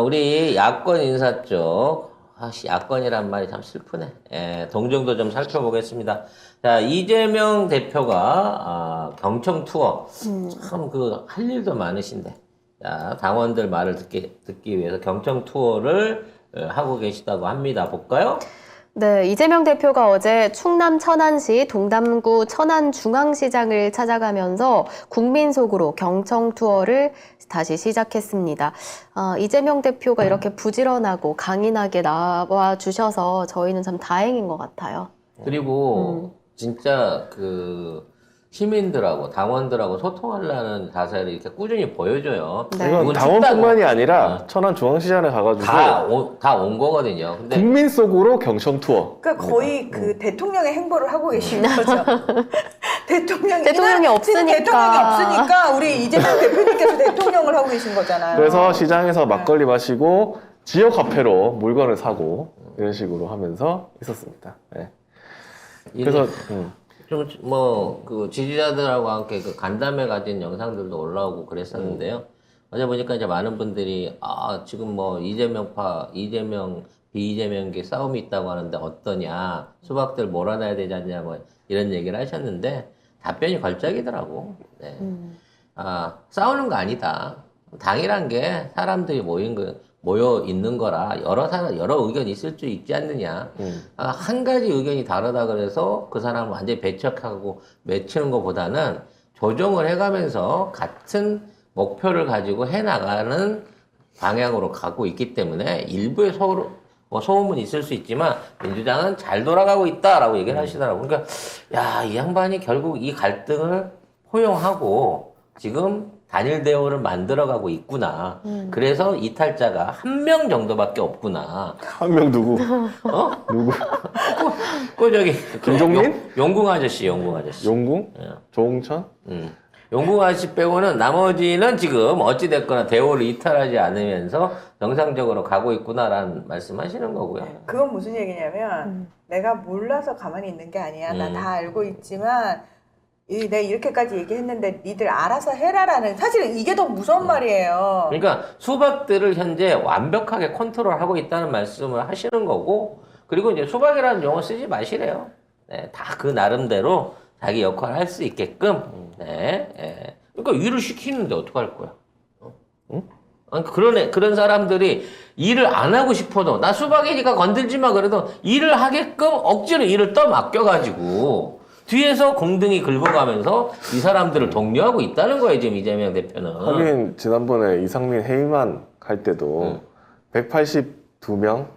우리 야권 인사 쪽, 야권이란 말이 참 슬프네. 예, 동정도 좀 살펴보겠습니다. 자, 이재명 대표가, 경청 투어. 참 할 일도 많으신데. 자, 당원들 말을 듣기 위해서 경청 투어를 하고 계시다고 합니다. 볼까요? 네, 이재명 대표가 어제 충남 천안시 동담구 천안중앙시장을 찾아가면서 국민 속으로 경청 투어를 다시 시작했습니다. 이재명 대표가 이렇게 부지런하고 강인하게 나와 주셔서 저희는 참 다행인 것 같아요. 그리고 진짜 시민들하고 당원들하고 소통하려는 자세를 이렇게 꾸준히 보여줘요. 네. 이건 이건 당원뿐만이 아니라 어. 천안중앙시장에 가가지고 다 온 거거든요. 근데 국민 속으로 경청 투어. 그러니까 거의 대통령의 행보를 하고 계시는 거죠. 대통령이 지금 없으니까. 대통령이 없으니까 우리 이재명 대표님께서 대통령을 하고 계신 거잖아요. 그래서 시장에서 막걸리 마시고 지역 화폐로 물건을 사고 이런 식으로 하면서 있었습니다. 네. 그래서 지지자들하고 함께 간담회 가진 영상들도 올라오고 그랬었는데요. 어제 보니까 이제 많은 분들이 지금 이재명파, 비이재명계 싸움이 있다고 하는데 어떠냐, 수박들 몰아놔야 되지 않냐, 이런 얘기를 하셨는데 답변이 걸작이더라고. 네. 싸우는 거 아니다. 당이란 게 사람들이 모여 있는 거라 여러 의견이 있을 수 있지 않느냐. 한 가지 의견이 다르다 그래서 그 사람을 완전히 배척하고 맺히는 것보다는 조정을 해가면서 같은 목표를 가지고 해나가는 방향으로 가고 있기 때문에 일부의 소음은 있을 수 있지만 민주당은 잘 돌아가고 있다라고 얘기를 하시더라고요. 그러니까 이 양반이 결국 이 갈등을 포용하고 지금 단일 대우를 만들어가고 있구나. 그래서 이탈자가 한 명 정도밖에 없구나. 한 명 누구? 누구? 김종민? 용궁 아저씨. 용궁? 예. 조홍천? 용궁 아저씨 빼고는 나머지는 지금 어찌됐거나 대우를 이탈하지 않으면서 정상적으로 가고 있구나라는 말씀하시는 거고요. 그건 무슨 얘기냐면 내가 몰라서 가만히 있는 게 아니야. 나 다 알고 있지만 내가 이렇게까지 얘기했는데 니들 알아서 해라라는, 사실은 이게 더 무서운 말이에요. 그러니까 수박들을 현재 완벽하게 컨트롤하고 있다는 말씀을 하시는 거고, 그리고 이제 수박이라는 용어 쓰지 마시래요. 네, 다 그 나름대로 자기 역할을 할 수 있게끔. 네, 예. 그러니까 일을 시키는데 어떡할 거야? 아니, 그런 사람들이 일을 안 하고 싶어도 나 수박이니까 건들지 마 그래도 일을 하게끔 억지로 일을 맡겨가지고 뒤에서 공등이 긁어가면서 이 사람들을 독려하고 있다는 거예요, 지금 이재명 대표는. 하긴 지난번에 이상민 회의만 할 때도 182명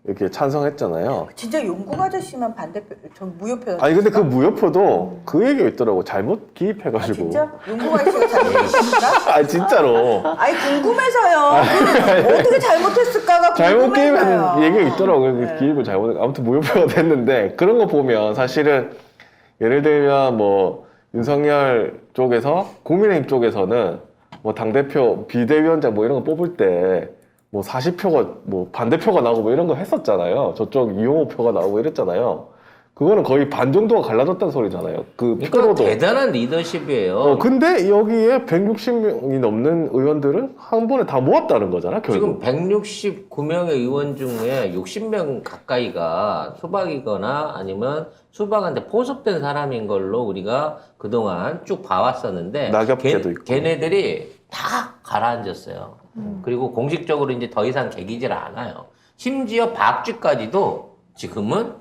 이렇게 찬성했잖아요. 진짜 용궁 아저씨만 무효표. 아니 근데 그 무효표도 그 얘기가 있더라고. 잘못 기입해가지고. 진짜? 용궁 아저씨가 잘못했을까? 아 진짜로. 아니 궁금해서요. 어떻게 잘못했을까가 잘못 궁금해서요. 기입한 얘기가 있더라고요. 네. 기입을 잘못. 아무튼 무효표가 됐는데 그런 거 보면 사실은 예를 들면 윤석열 쪽에서 국민의힘 쪽에서는 당대표 비대위원장 이런 거 뽑을 때 40표가 반대표가 나오고 이런 거 했었잖아요. 저쪽 이용호 표가 나오고 이랬잖아요. 그거는 거의 반 정도가 갈라졌다는 소리잖아요. 그러니까 표로도. 대단한 리더십이에요. 근데 여기에 160명이 넘는 의원들을 한 번에 다 모았다는 거잖아, 지금 결국. 169명의 의원 중에 60명 가까이가 수박이거나 아니면 수박한테 포섭된 사람인 걸로 우리가 그동안 쭉 봐왔었는데 낙엽계도 있고. 걔네들이 다 가라앉았어요. 그리고 공식적으로 이제 더 이상 개기질 않아요. 심지어 박쥐까지도 지금은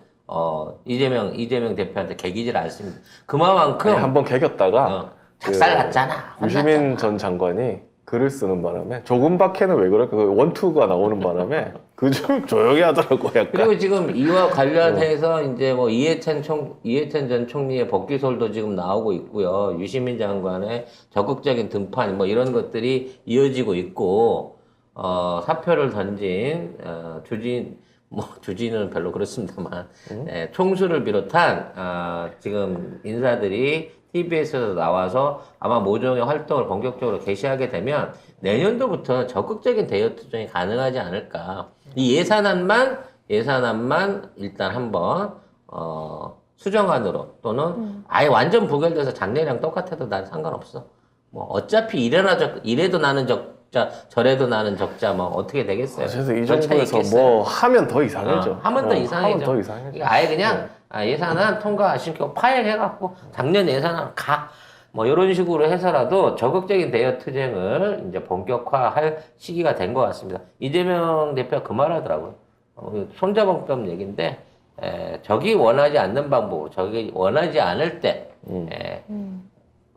이재명 대표한테 개기질 않습니다. 그만큼 한번 개겼다가 작살났잖아. 유시민 전 장관이 글을 쓰는 바람에 조금 박해는 왜 그럴까? 그 원투가 나오는 바람에 그 좀 조용히 하더라고 약간. 그리고 지금 이와 관련해서 이제 이해찬 전 총리의 복귀설도 지금 나오고 있고요. 유시민 장관의 적극적인 등판 이런 것들이 이어지고 있고 사표를 던진 주진은 별로 그렇습니다만 총수를 비롯한 지금 인사들이 TBS에서 나와서 아마 모종의 활동을 본격적으로 개시하게 되면 내년도부터 적극적인 대여 투쟁이 가능하지 않을까. 이 예산안만 일단 한번 수정안으로 또는 아예 완전 부결돼서 작년이랑 똑같아도 난 상관없어. 어차피 이래도 나는 적자, 저래도 나는 적자, 뭐 어떻게 되겠어요? 그래서 이 그런 차이 정부에서 있겠어요? 뭐 하면 더 이상해져. 하면 더 이상해져. 하면 더 이상해져. 그러니까 아예 그냥 예산안 통과 안 시키고 파행해갖고 작년 예산안 뭐 이런 식으로 해서라도 적극적인 대여 투쟁을 이제 본격화할 시기가 된 것 같습니다. 이재명 대표가 그 말하더라고요. 손자방법 얘기인데 적이 원하지 않는 방법으로 적이 원하지 않을 때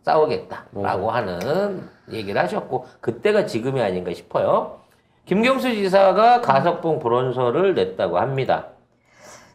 싸우겠다라고 하는 얘기를 하셨고 그때가 지금이 아닌가 싶어요. 김경수 지사가 가석방 불원서를 냈다고 합니다.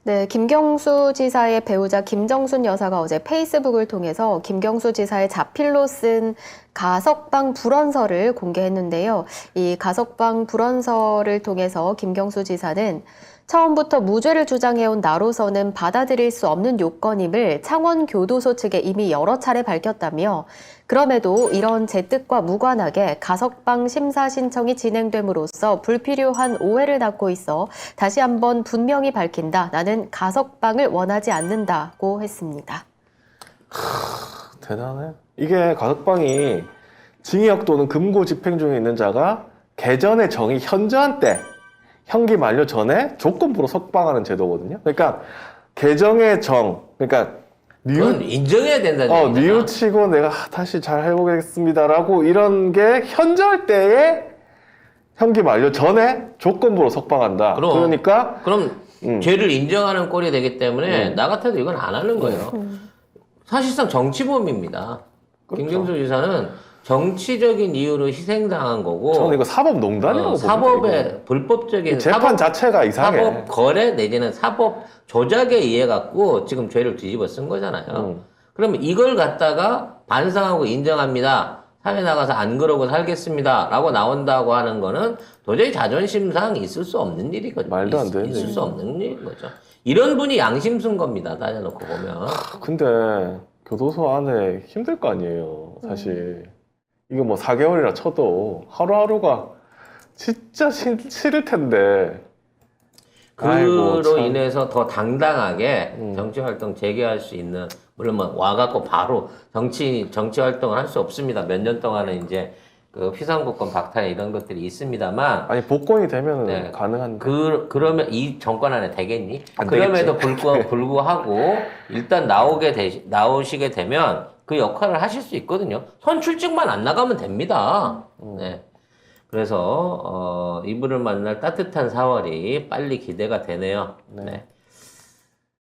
네, 김경수 지사의 배우자 김정순 여사가 어제 페이스북을 통해서 김경수 지사의 자필로 쓴 가석방 불원서를 공개했는데요. 이 가석방 불원서를 통해서 김경수 지사는 처음부터 무죄를 주장해온 나로서는 받아들일 수 없는 요건임을 창원교도소 측에 이미 여러 차례 밝혔다며 그럼에도 이런 제 뜻과 무관하게 가석방 심사 신청이 진행됨으로써 불필요한 오해를 낳고 있어 다시 한번 분명히 밝힌다. 나는 가석방을 원하지 않는다고 했습니다. 대단해. 이게 가석방이 징역 또는 금고 집행 중에 있는 자가 개전의 정의 현저한 때 형기 만료 전에 조건부로 석방하는 제도거든요. 그러니까 개정의 정, 그러니까 그건 인정해야 된다는 얘기잖아. 뉘우치고 내가 다시 잘 해보겠습니다라고 이런 게 현저할 때에 형기 만료 전에 조건부로 석방한다. 그러니까 그럼 죄를 인정하는 꼴이 되기 때문에 나 같아도 이건 안 하는 거예요. 사실상 정치범입니다. 그렇죠. 김경수 지사는 정치적인 이유로 희생당한 거고 저는 이거 사법농단이라고 봅니다. 사법의 불법적인 재판 자체가 이상해. 사법 거래 내지는 사법 조작에 의해 갖고 지금 죄를 뒤집어 쓴 거잖아요. 그러면 이걸 갖다가 반성하고 인정합니다. 사회 나가서 안 그러고 살겠습니다. 라고 나온다고 하는 거는 도저히 자존심상 있을 수 없는 일이거든요. 말도 안 되는 있을 수 없는 일인 거죠. 이런 분이 양심 쓴 겁니다. 따져놓고 보면. 근데 교도소 안에 힘들 거 아니에요. 사실. 이거 뭐 4개월이라 쳐도 하루하루가 진짜 싫을 텐데. 그로 아이고, 참. 인해서 더 당당하게 정치활동 재개할 수 있는, 물론 뭐 와갖고 바로 정치활동을 할 수 없습니다. 몇 년 동안은 이제 그 피선거권 박탈 이런 것들이 있습니다만, 아니 복권이 되면 네. 가능한데. 그러면 이 정권 안에 되겠니? 안 그럼에도 불구하고 일단 나오시게 되면 그 역할을 하실 수 있거든요. 선출직만 안 나가면 됩니다. 네. 그래서 이분을 만날 따뜻한 4월이 빨리 기대가 되네요. 네. 네.